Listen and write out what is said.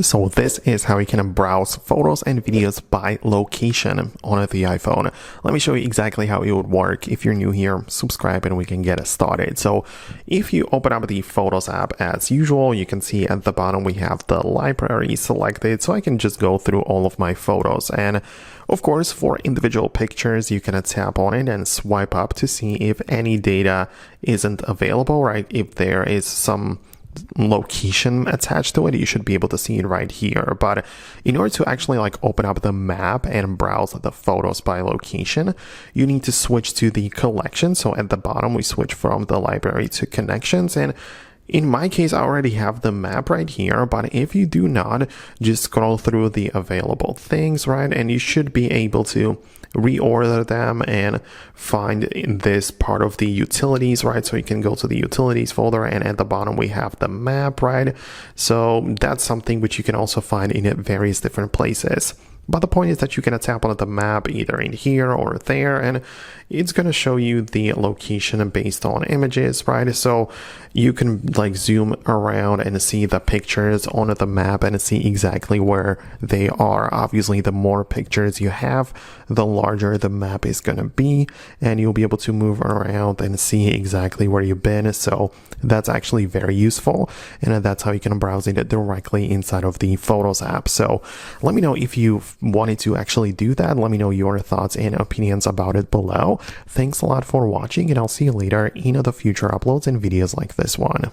So this is how you can browse photos and videos by location on the iPhone. Let me show you exactly how it would work. If you're new here, subscribe and we can get started. So if you open up the Photos app as usual, you can see at the bottom we have the library selected. So I can just go through all of my photos. And of course, for individual pictures, you can tap on it and swipe up to see if any data isn't available, right? If there is some location attached to it, you should be able to see it right here. But in order to actually open up the map and browse the photos by location, you need to switch to the collection. So at the bottom we switch from the library to connections, and in my case, I already have the map right here, but if you do not, just scroll through the available things, right? And you should be able to reorder them and find in this part of the utilities, right? So you can go to the utilities folder, and at the bottom we have the map, right? So that's something which you can also find in various different places. But the point is that you can tap on the map either in here or there, and it's going to show you the location based on images, right? So you can zoom around and see the pictures on the map and see exactly where they are. Obviously, the more pictures you have, the larger the map is going to be, and you'll be able to move around and see exactly where you've been. So that's actually very useful, and that's how you can browse it directly inside of the Photos app. So let me know if you wanted to actually do that. Let me know your thoughts and opinions about it below. Thanks a lot for watching, and I'll see you later in the future uploads and videos like this one.